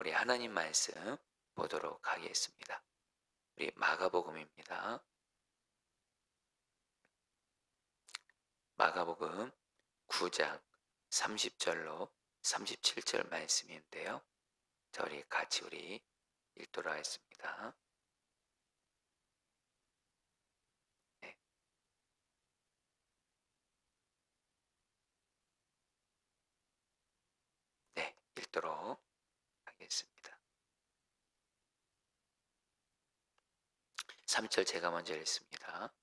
우리 하나님 말씀 보도록 하겠습니다. 우리 마가복음입니다. 마가복음 9장 30절로 37절 말씀인데요. 우리 같이 읽도록 하겠습니다. 네, 네, 읽도록 하겠습니다. 3절 제가 먼저 읽습니다.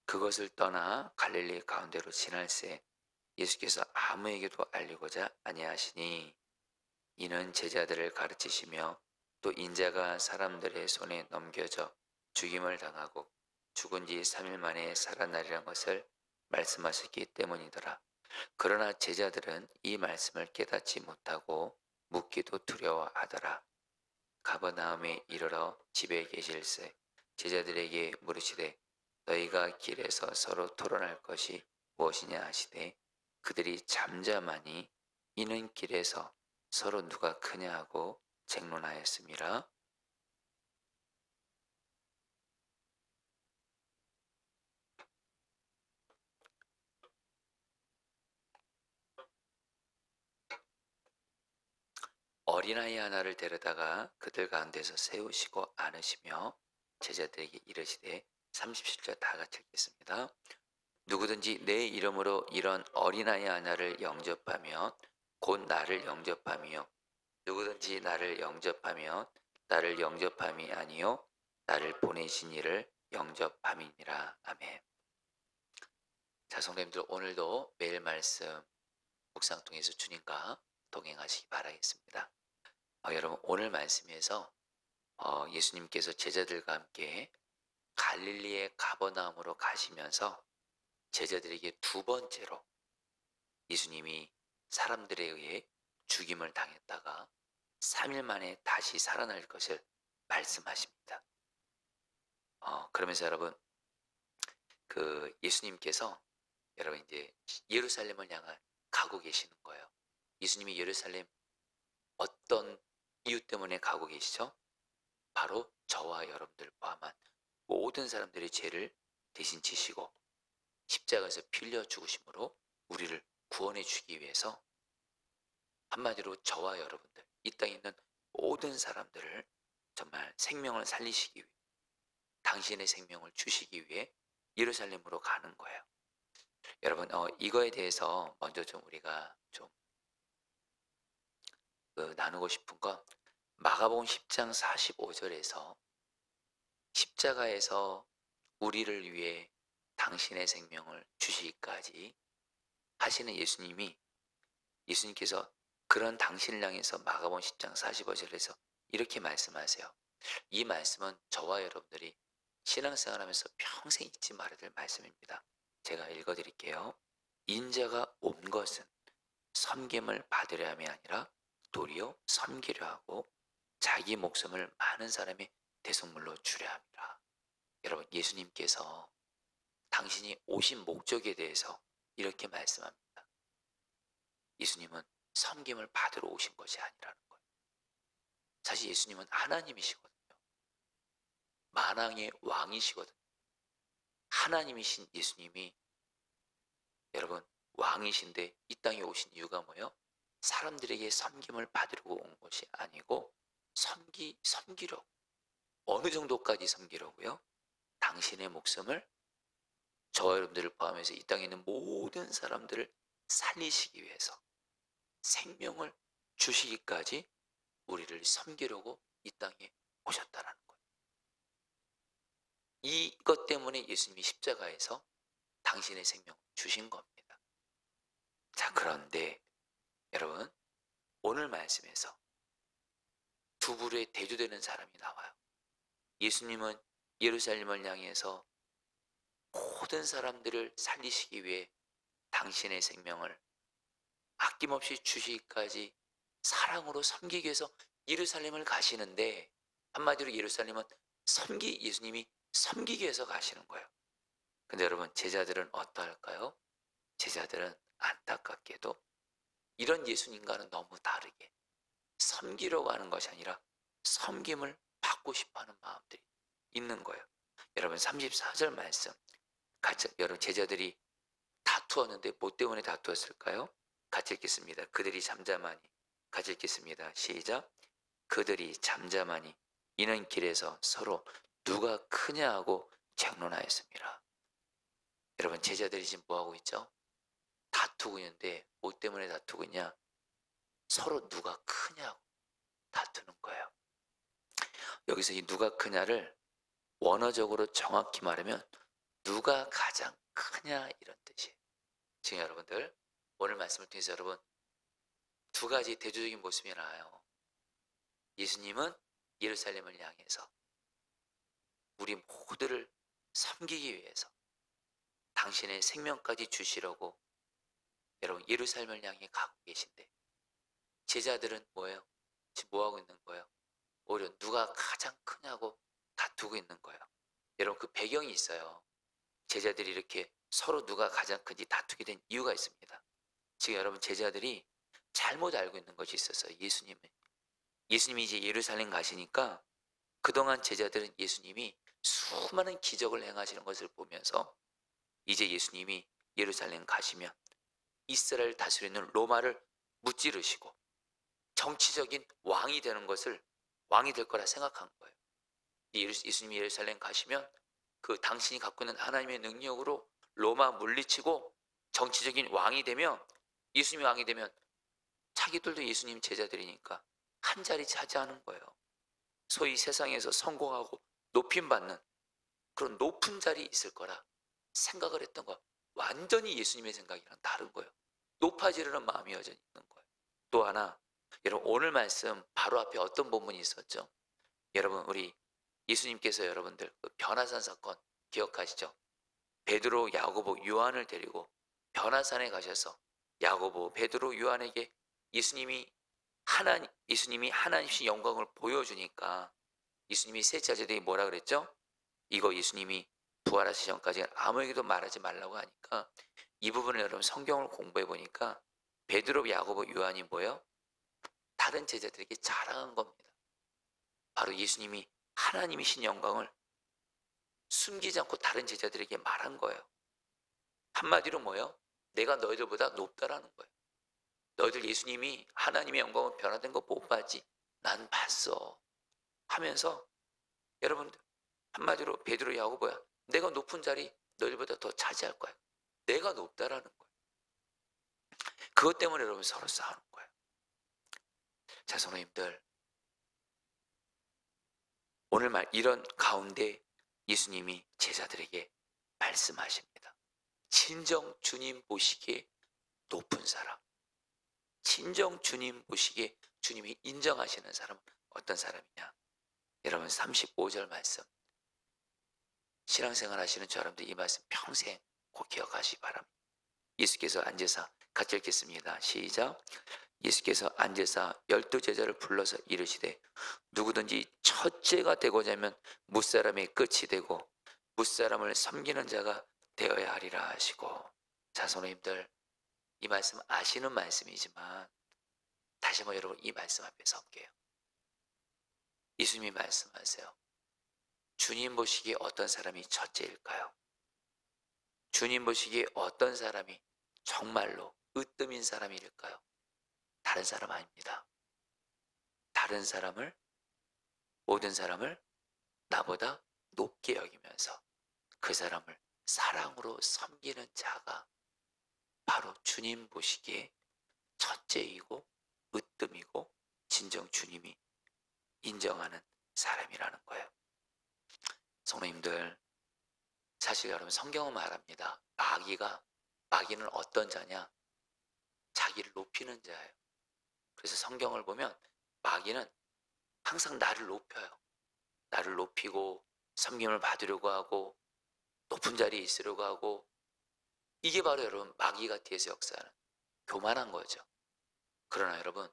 그것을 떠나 갈릴리 가운데로 지날새 예수께서 아무에게도 알리고자 아니하시니 이는 제자들을 가르치시며 또 인자가 사람들의 손에 넘겨져 죽임을 당하고 죽은 지 3일 만에 살아나리란 것을 말씀하셨기 때문이더라. 그러나 제자들은 이 말씀을 깨닫지 못하고 묻기도 두려워하더라. 가버나움에 이르러 집에 계실새 제자들에게 물으시되 너희가 길에서 서로 토론할 것이 무엇이냐 하시되 그들이 잠잠하니 이는 길에서 서로 누가 크냐 하고 쟁론하였음이라. 어린아이 하나를 데려다가 그들 가운데서 세우시고 안으시며 제자들에게 이르시되 37절 다 같이 읽겠습니다. 누구든지 내 이름으로 이런 어린아이 하나를 영접하면 곧 나를 영접함이요 누구든지 나를 영접하면 나를 영접함이 아니요 나를 보내신 이를 영접함이니라. 아멘. 자, 성도님들 오늘도 매일 말씀 묵상 통해서 주님과 동행하시기 바라겠습니다. 여러분 오늘 말씀에서 예수님께서 제자들과 함께 갈릴리의 가버나움으로 가시면서 제자들에게 두 번째로 예수님이 사람들에 의해 죽임을 당했다가 3일 만에 다시 살아날 것을 말씀하십니다. 그러면서 여러분 예수님께서 여러분 이제 예루살렘을 향해 가고 계시는 거예요. 예수님이 예루살렘 어떤 이유 때문에 가고 계시죠? 바로 저와 여러분들 포함한 모든 사람들의 죄를 대신 지시고 십자가에서 피 흘려 죽으심으로 우리를 구원해 주기 위해서 한마디로 저와 여러분들 이 땅에 있는 모든 사람들을 정말 생명을 살리시기 위해 당신의 생명을 주시기 위해 예루살렘으로 가는 거예요. 여러분 이거에 대해서 먼저 좀 우리가 좀 나누고 싶은 건 마가복음 10장 45절에서 십자가에서 우리를 위해 당신의 생명을 주시기까지 하시는 예수님께서 그런 당신을 향해서 마가복음 10장 45절에서 이렇게 말씀하세요. 이 말씀은 저와 여러분들이 신앙생활하면서 평생 잊지 말아야 될 말씀입니다. 제가 읽어드릴게요. 인자가 온 것은 섬김을 받으려 함이 아니라 도리어 섬기려 하고 자기 목숨을 많은 사람의 대속물로 주려 함이라. 여러분 예수님께서 당신이 오신 목적에 대해서 이렇게 말씀합니다. 예수님은 섬김을 받으러 오신 것이 아니라는 거예요. 사실 예수님은 하나님이시거든요. 만왕의 왕이시거든요. 하나님이신 예수님이 여러분 왕이신데 이 땅에 오신 이유가 뭐예요? 사람들에게 섬김을 받으려고 온 것이 아니고 섬기려고. 어느 정도까지 섬기려고요? 당신의 목숨을 저와 여러분들을 포함해서 이 땅에 있는 모든 사람들을 살리시기 위해서 생명을 주시기까지 우리를 섬기려고 이 땅에 오셨다라는 거예요. 이것 때문에 예수님이 십자가에서 당신의 생명을 주신 겁니다. 자, 그런데 여러분 오늘 말씀에서 두 부류에 대조되는 사람이 나와요. 예수님은 예루살렘을 향해서 모든 사람들을 살리시기 위해 당신의 생명을 아낌없이 주시기까지 사랑으로 섬기기 위해서 예루살렘을 가시는데 한마디로 예루살렘은 예수님이 섬기기 위해서 가시는 거예요. 근데 여러분 제자들은 어떠할까요? 제자들은 안타깝게도 이런 예수님과는 너무 다르게 섬기려고 하는 것이 아니라 섬김을 받고 싶어하는 마음들이 있는 거예요. 여러분 34절 말씀 같이 여러분 제자들이 다투었는데 뭐 때문에 다투었을까요? 같이 읽겠습니다. 그들이 잠잠하니 같이 읽겠습니다. 시작. 그들이 잠잠하니 이는 길에서 서로 누가 크냐 하고 쟁론하였습니다. 여러분 제자들이 지금 뭐 하고 있죠? 다투고 있는데 뭐 때문에 다투고 있냐? 서로 누가 크냐고 다투는 거예요. 여기서 이 누가 크냐를 원어적으로 정확히 말하면 누가 가장 크냐 이런 뜻이에요. 지금 여러분들 오늘 말씀을 통해서 여러분 두 가지 대조적인 모습이 나와요. 예수님은 예루살렘을 향해서 우리 모두를 섬기기 위해서 당신의 생명까지 주시려고 여러분 예루살렘을 향해 가고 계신데 제자들은 뭐예요? 지금 뭐하고 있는 거예요? 오히려 누가 가장 크냐고 다투고 있는 거예요. 여러분 그 배경이 있어요. 제자들이 이렇게 서로 누가 가장 큰지 다투게 된 이유가 있습니다. 지금 여러분 제자들이 잘못 알고 있는 것이 있었어요. 예수님이 이제 예루살렘 가시니까 그동안 제자들은 예수님이 수많은 기적을 행하시는 것을 보면서 이제 예수님이 예루살렘 가시면 이스라엘 다스리는 로마를 무찌르시고 정치적인 왕이 되는 것을 왕이 될 거라 생각한 거예요. 예수님이 예루살렘 가시면 그 당신이 갖고 있는 하나님의 능력으로 로마 물리치고 정치적인 왕이 되면 예수님이 왕이 되면 자기들도 예수님 제자들이니까 한 자리 차지하는 거예요. 소위 세상에서 성공하고 높임받는 그런 높은 자리 있을 거라 생각을 했던 거 완전히 예수님의 생각이랑 다른 거예요. 높아지려는 마음이 여전히 있는 거예요. 또 하나 여러분 오늘 말씀 바로 앞에 어떤 본문이 있었죠? 여러분 우리 예수님께서 여러분들 그 변화산 사건 기억하시죠? 베드로, 야고보, 요한을 데리고 변화산에 가셔서 야고보, 베드로, 요한에게 예수님이 하나님의 영광을 보여주니까 예수님이 셋째 제자들이 뭐라 그랬죠? 이거 예수님이 부활하시기 전까지 아무에게도 말하지 말라고 하니까 이 부분을 여러분 성경을 공부해 보니까 베드로, 야고보, 요한이 뭐예요? 다른 제자들에게 자랑한 겁니다. 바로 예수님이 하나님이신 영광을 숨기지 않고 다른 제자들에게 말한 거예요. 한마디로 뭐예요? 내가 너희들보다 높다라는 거예요. 너희들 예수님이 하나님의 영광으로 변화된 거 못 봤지? 난 봤어. 하면서 여러분들 한마디로 베드로, 야고보야 내가 높은 자리 너희들보다 더 차지할 거야. 내가 높다라는 거예요. 그것 때문에 여러분 서로 싸우는 거예요. 자, 성도님들 오늘 말 이런 가운데 예수님이 제자들에게 말씀하십니다. 진정 주님 보시기에 높은 사람, 진정 주님 보시기에 주님이 인정하시는 사람은 어떤 사람이냐? 여러분 35절 말씀 신앙생활 하시는 저 여러분들 이 말씀 평생 꼭 기억하시기 바랍니다. 예수께서 앉으사 같이 읽겠습니다. 시작. 예수께서 앉으사 12제자를 불러서 이르시되 누구든지 첫째가 되고자 하면 무사람의 끝이 되고 무사람을 섬기는 자가 되어야 하리라 하시고. 자, 성도님들 이 말씀 아시는 말씀이지만 다시 한번 여러분 이 말씀 앞에 설게요. 예수님이 말씀하세요. 주님 보시기에 어떤 사람이 첫째일까요? 주님 보시기에 어떤 사람이 정말로 으뜸인 사람일까요? 다른 사람 아닙니다. 다른 사람을, 모든 사람을 나보다 높게 여기면서 그 사람을 사랑으로 섬기는 자가 바로 주님 보시기에 첫째이고 으뜸이고 진정 주님이 인정하는 사람이라는 거예요. 성도님들 사실 여러분 성경은 말합니다. 마귀는 어떤 자냐? 자기를 높이는 자예요. 그래서 성경을 보면 마귀는 항상 나를 높여요. 나를 높이고 섬김을 받으려고 하고 높은 자리에 있으려고 하고 이게 바로 여러분 마귀가 뒤에서 역사하는 교만한 거죠. 그러나 여러분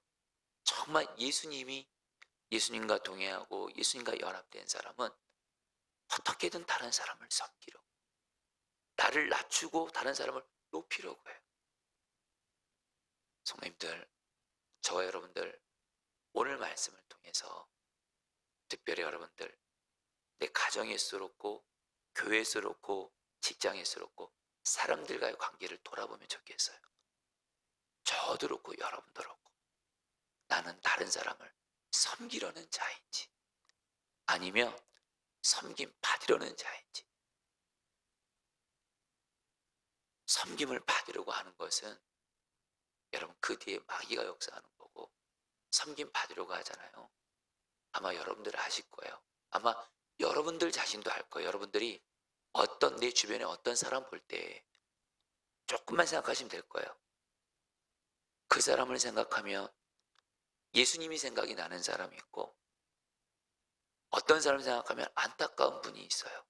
정말 예수님과 동행하고 예수님과 연합된 사람은 어떻게든 다른 사람을 섬기려고 나를 낮추고 다른 사람을 높이려고 해요. 성도님들 저와 여러분들 오늘 말씀을 통해서 특별히 여러분들 내 가정에서롭고 교회에서롭고 직장에서롭고 사람들과의 관계를 돌아보면 좋겠어요. 저도 그렇고 여러분도 그렇고 나는 다른 사람을 섬기려는 자인지 아니면 섬김 받으려는 자인지. 섬김을 받으려고 하는 것은 여러분 그 뒤에 마귀가 역사하는 거고, 섬김 받으려고 하잖아요. 아마 여러분들 아실 거예요. 아마 여러분들 자신도 알 거예요. 여러분들이 어떤 내 주변에 어떤 사람 볼 때 조금만 생각하시면 될 거예요. 그 사람을 생각하면 예수님이 생각이 나는 사람이 있고, 어떤 사람 생각하면 안타까운 분이 있어요.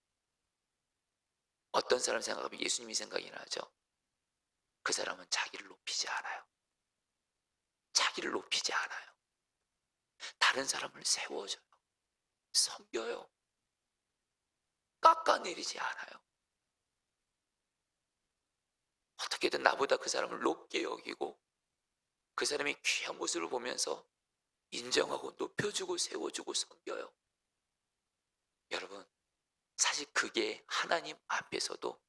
어떤 사람 생각하면 예수님이 생각이 나죠. 그 사람은 자기를 높이지 않아요. 자기를 높이지 않아요. 다른 사람을 세워줘요. 섬겨요. 깎아내리지 않아요. 어떻게든 나보다 그 사람을 높게 여기고 그 사람의 귀한 모습을 보면서 인정하고 높여주고 세워주고 섬겨요. 여러분, 사실 그게 하나님 앞에서도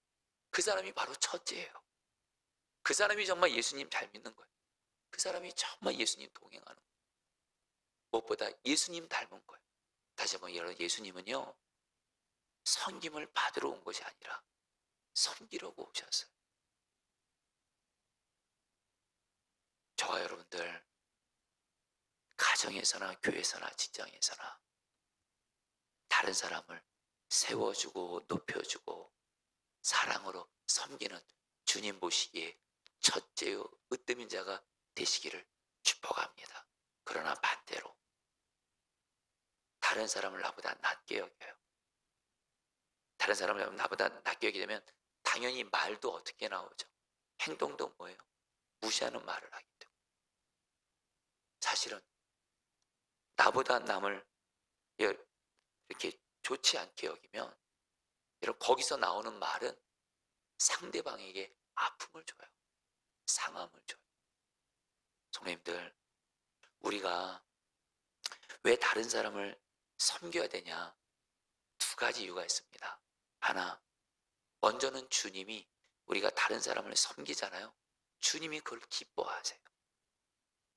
그 사람이 바로 첫째예요. 그 사람이 정말 예수님 잘 믿는 거예요. 그 사람이 정말 예수님 동행하는 거예요. 무엇보다 예수님 닮은 거예요. 다시 한번 여러분, 예수님은요 섬김을 받으러 온 것이 아니라 섬기려고 오셨어요. 저와 여러분들 가정에서나 교회에서나 직장에서나 다른 사람을 세워주고 높여주고 사랑으로 섬기는 주님 보시기에 첫째요 으뜸인 자가 되시기를 축복합니다. 그러나 반대로 다른 사람을 나보다 낮게 여겨요. 다른 사람을 나보다 낮게 여기게 되면 당연히 말도 어떻게 나오죠? 행동도 뭐예요? 무시하는 말을 하게 되고, 사실은 나보다 남을 이렇게 좋지 않게 여기면 여러분 거기서 나오는 말은 상대방에게 아픔을 줘요. 상함을 줘요. 성도님들, 우리가 왜 다른 사람을 섬겨야 되냐? 두 가지 이유가 있습니다. 하나, 먼저는 주님이 우리가 다른 사람을 섬기잖아요. 주님이 그걸 기뻐하세요.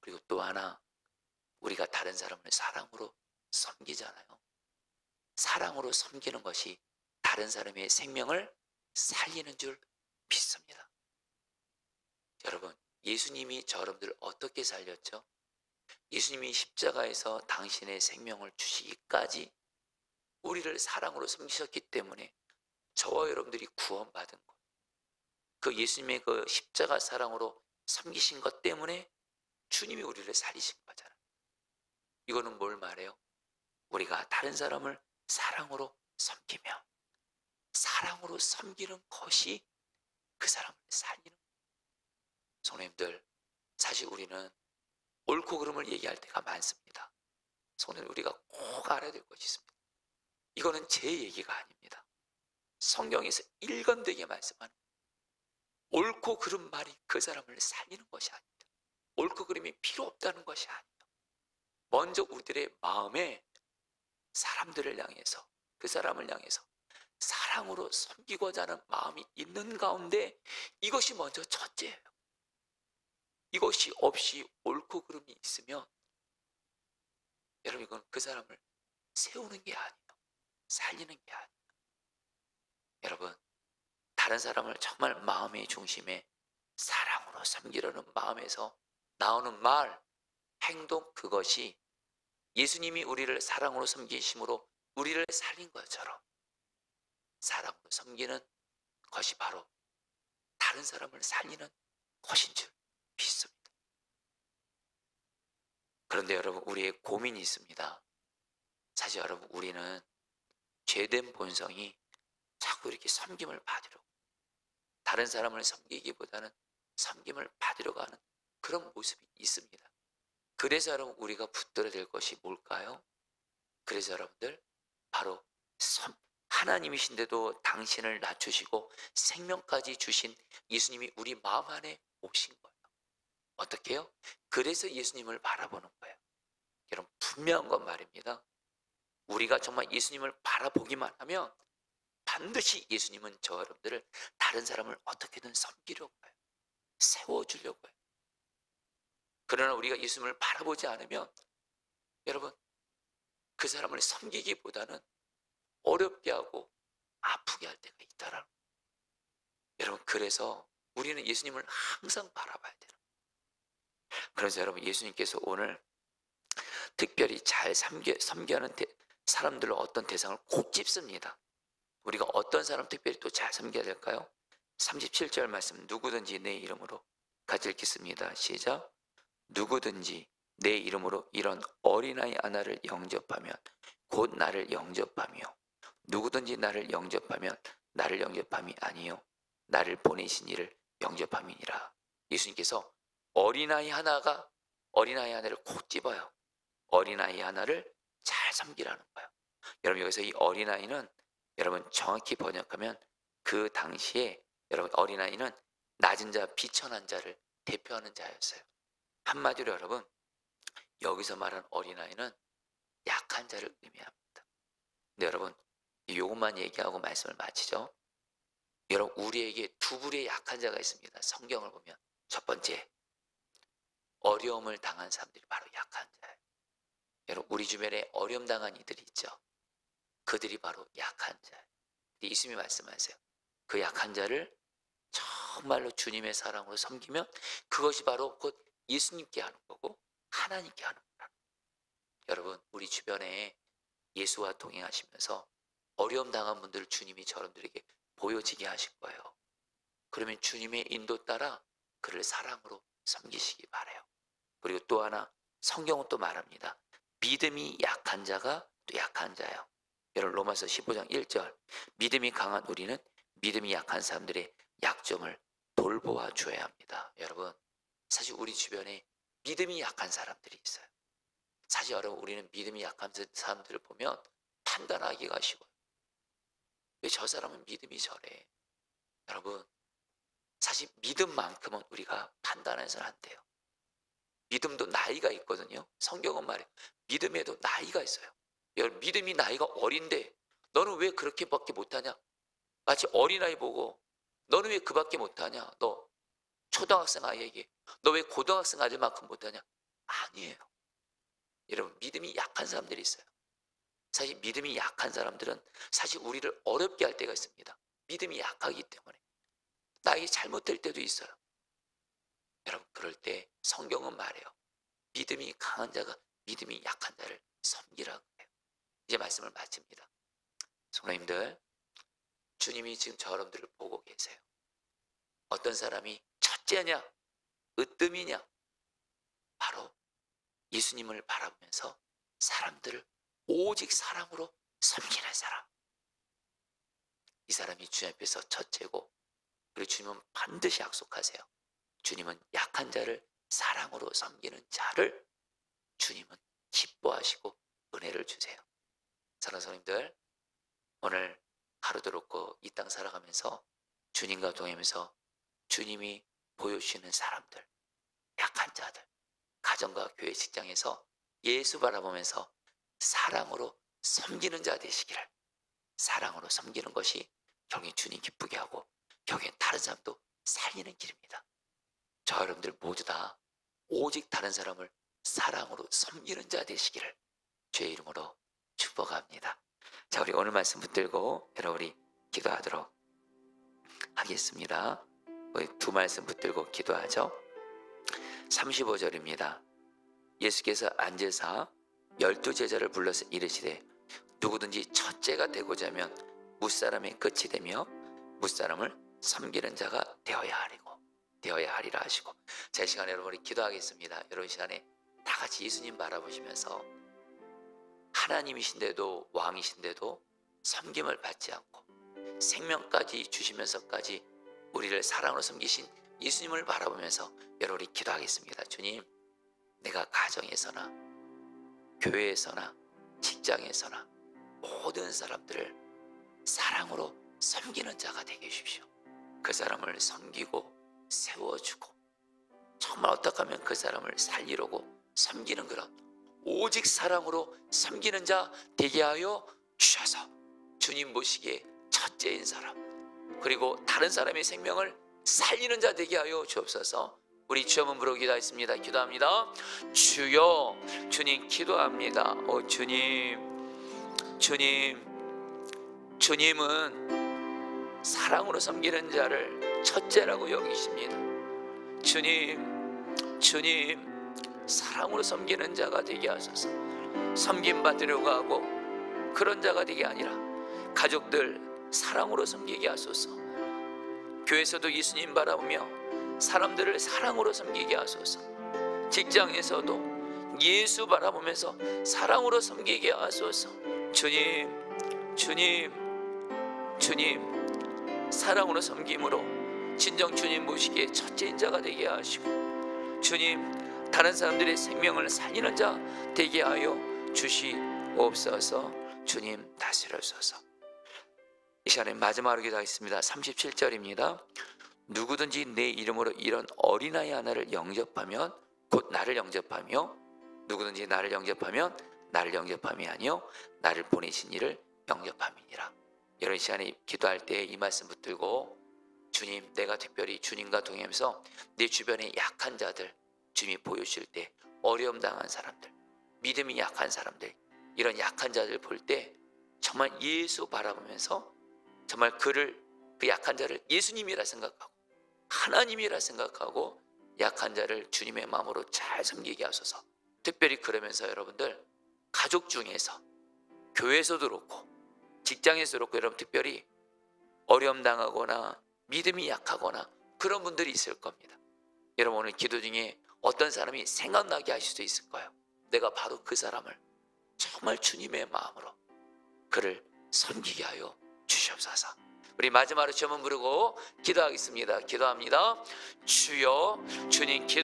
그리고 또 하나, 우리가 다른 사람을 사랑으로 섬기잖아요. 사랑으로 섬기는 것이 다른 사람의 생명을 살리는 줄 믿습니다. 여러분, 예수님이 여러분들 어떻게 살렸죠? 예수님이 십자가에서 당신의 생명을 주시기까지 우리를 사랑으로 섬기셨기 때문에 저와 여러분들이 구원받은 것, 그 예수님의 그 십자가 사랑으로 섬기신 것 때문에 주님이 우리를 살리신 거잖아요. 이거는 뭘 말해요? 우리가 다른 사람을 사랑으로 섬기며 사랑으로 섬기는 것이 그 사람을 살리는 거예요. 성도님들, 사실 우리는 옳고 그름을 얘기할 때가 많습니다. 성도님, 우리가 꼭 알아야 될 것이 있습니다. 이거는 제 얘기가 아닙니다. 성경에서 일관되게 말씀하는 옳고 그름 말이 그 사람을 살리는 것이 아닙니다. 옳고 그름이 필요 없다는 것이 아니에요. 먼저 우리들의 마음에 사람들을 향해서, 그 사람을 향해서 사랑으로 섬기고자 하는 마음이 있는 가운데 이것이 먼저 첫째예요. 이것이 없이 옳고 그름이 있으면 여러분 이건 그 사람을 세우는 게 아니에요. 살리는 게 아니에요. 여러분, 다른 사람을 정말 마음의 중심에 사랑으로 섬기려는 마음에서 나오는 말, 행동, 그것이 예수님이 우리를 사랑으로 섬기심으로 우리를 살린 것처럼 사랑으로 섬기는 것이 바로 다른 사람을 살리는 것인 줄 믿습니다. 그런데 여러분, 우리의 고민이 있습니다. 사실 여러분, 우리는 죄된 본성이 자꾸 이렇게 섬김을 받으려고, 다른 사람을 섬기기보다는 섬김을 받으려고 하는 그런 모습이 있습니다. 그래서 여러분, 우리가 붙들어야 될 것이 뭘까요? 그래서 여러분들, 바로 하나님이신데도 당신을 낮추시고 생명까지 주신 예수님이 우리 마음 안에 오신 거예요. 어떻게 해요? 그래서 예수님을 바라보는 거예요. 여러분 분명한 건 말입니다. 우리가 정말 예수님을 바라보기만 하면 반드시 예수님은 저와 여러분들을 다른 사람을 어떻게든 섬기려고 해요. 세워주려고 해요. 그러나 우리가 예수님을 바라보지 않으면 여러분 그 사람을 섬기기보다는 어렵게 하고 아프게 할 때가 있다라는 거예요. 여러분 그래서 우리는 예수님을 항상 바라봐야 돼요. 그래서 여러분 예수님께서 오늘 특별히 잘 섬겨야 하는 사람들로 어떤 대상을 꼭 찝습니다. 우리가 어떤 사람 특별히 또 잘 섬겨야 될까요? 37절 말씀, 누구든지 내 이름으로 같이 읽겠습니다. 시작. 누구든지 내 이름으로 이런 어린아이 하나를 영접하면 곧 나를 영접하며 누구든지 나를 영접하면 나를 영접함이 아니요 나를 보내신 이를 영접함이니라. 예수님께서 어린아이 하나를 꼭 집어요. 어린아이 하나를 잘 섬기라는 거예요. 여러분 여기서 이 어린아이는 여러분 정확히 번역하면 그 당시에 여러분 어린아이는 낮은 자, 비천한 자를 대표하는 자였어요. 한마디로 여러분 여기서 말한 어린아이는 약한 자를 의미합니다. 근데 여러분 이것만 얘기하고 말씀을 마치죠. 여러분 우리에게 두 부류의 약한 자가 있습니다. 성경을 보면 첫 번째 어려움을 당한 사람들이 바로 약한 자예요. 여러분 우리 주변에 어려움 당한 이들이 있죠. 그들이 바로 약한 자예요. 예수님이 말씀하세요. 그 약한 자를 정말로 주님의 사랑으로 섬기면 그것이 바로 곧 예수님께 하는 거고 하나님께 하는 거라. 여러분 우리 주변에 예수와 동행하시면서 어려움 당한 분들을 주님이 저분들에게 보여지게 하실 거예요. 그러면 주님의 인도 따라 그를 사랑으로 섬기시기 바라요. 그리고 또 하나 성경은 또 말합니다. 믿음이 약한 자가 또 약한 자예요. 여러분 로마서 15장 1절 믿음이 강한 우리는 믿음이 약한 사람들의 약점을 돌보아 줘야 합니다. 여러분 사실 우리 주변에 믿음이 약한 사람들이 있어요. 사실 여러분 우리는 믿음이 약한 사람들을 보면 판단하기가 쉬워요. 왜 저 사람은 믿음이 저래? 여러분 사실 믿음만큼은 우리가 판단해서는 안 돼요. 믿음도 나이가 있거든요. 성경은 말해요. 믿음에도 나이가 있어요. 여러분 믿음이 나이가 어린데 너는 왜 그렇게밖에 못하냐? 마치 어린아이 보고 너는 왜 그밖에 못하냐? 너 초등학생 아이에게 너 왜 고등학생 아들만큼 못하냐? 아니에요. 여러분 믿음이 약한 사람들이 있어요. 사실 믿음이 약한 사람들은 사실 우리를 어렵게 할 때가 있습니다. 믿음이 약하기 때문에 나에게 잘못될 때도 있어요. 여러분 그럴 때 성경은 말해요. 믿음이 강한 자가 믿음이 약한 자를 섬기라고 해요. 이제 말씀을 마칩니다. 성도님들 주님이 지금 저 여러분들을 보고 계세요. 어떤 사람이 첫째냐 으뜸이냐 바로 예수님을 바라보면서 사람들을 오직 사랑으로 섬기는 사람. 이 사람이 주님 앞에서 첫째고 그리고 주님은 반드시 약속하세요. 주님은 약한 자를 사랑으로 섬기는 자를 주님은 기뻐하시고 은혜를 주세요. 사랑하는 성도님들 오늘 하루도 그렇고 이 땅 살아가면서 주님과 동행하면서 주님이 보여주시는 사람들 약한 자들 가정과 교회 직장에서 예수 바라보면서 사랑으로 섬기는 자 되시기를. 사랑으로 섬기는 것이 결국엔 주님 기쁘게 하고 결국엔 다른 사람도 살리는 길입니다. 저 여러분들 모두 다 오직 다른 사람을 사랑으로 섬기는 자 되시기를 주의 이름으로 축복합니다. 자 우리 오늘 말씀 붙들고 여러분이 기도하도록 하겠습니다. 우리 두 말씀 붙들고 기도하죠. 35절입니다. 예수께서 앉으사 12제자를 불러서 이르시되 누구든지 첫째가 되고자 하면 무사람의 끝이 되며 무사람을 섬기는 자가 되어야 하리라 하시고 제 시간에 여러분이 기도하겠습니다. 여러분 시간에 다 같이 예수님 바라보시면서 하나님이신데도 왕이신데도 섬김을 받지 않고 생명까지 주시면서까지 우리를 사랑으로 섬기신 예수님을 바라보면서 여러분이 기도하겠습니다. 주님 내가 가정에서나 교회에서나 직장에서나 모든 사람들을 사랑으로 섬기는 자가 되게 해주십시오. 그 사람을 섬기고 세워주고 정말 어떻게 하면 그 사람을 살리려고 섬기는 그런 오직 사랑으로 섬기는 자 되게 하여 주셔서 주님 보시기에 첫째인 사람, 그리고 다른 사람의 생명을 살리는 자 되게 하여 주옵소서. 우리 주여 한번 부르고 기도하겠습니다. 기도합니다. 주여, 주님 기도합니다. 주님은 사랑으로 섬기는 자를 첫째라고 여기십니다. 주님 사랑으로 섬기는 자가 되게 하소서. 섬김 받으려고 하고 그런 자가 되게 아니라 가족들 사랑으로 섬기게 하소서. 교회에서도 예수님 바라보며 사람들을 사랑으로 섬기게 하소서. 직장에서도 예수 바라보면서 사랑으로 섬기게 하소서. 주님 사랑으로 섬김으로 진정 주님 보시기에 첫째인 자가 되게 하시고, 주님 다른 사람들의 생명을 살리는 자 되게 하여 주시옵소서. 주님 다스려주소서. 이 시간에 마지막으로 기도하겠습니다. 37절입니다. 누구든지 내 이름으로 이런 어린아이 하나를 영접하면 곧 나를 영접하며, 누구든지 나를 영접하면 나를 영접함이 아니요 나를 보내신 이를 영접함이니라. 이런 시간에 기도할 때 이 말씀 붙들고, 주님, 내가 특별히 주님과 동행하면서 내 주변에 약한 자들 주님이 보여주실 때, 어려움 당한 사람들, 믿음이 약한 사람들, 이런 약한 자들 볼 때 정말 예수 바라보면서 정말 그 약한 자를 예수님이라 생각하고 하나님이라 생각하고 약한 자를 주님의 마음으로 잘 섬기게 하소서. 특별히 그러면서 여러분들 가족 중에서, 교회에서도 그렇고 직장에서도 그렇고, 여러분 특별히 어려움 당하거나 믿음이 약하거나 그런 분들이 있을 겁니다. 여러분 오늘 기도 중에 어떤 사람이 생각나게 하실 수도 있을 거예요. 내가 바로 그 사람을 정말 주님의 마음으로 그를 섬기게 하여 주시옵소서. 우리 마지막으로 주여 한번 부르고 기도하겠습니다. 기도합니다. 주여, 주님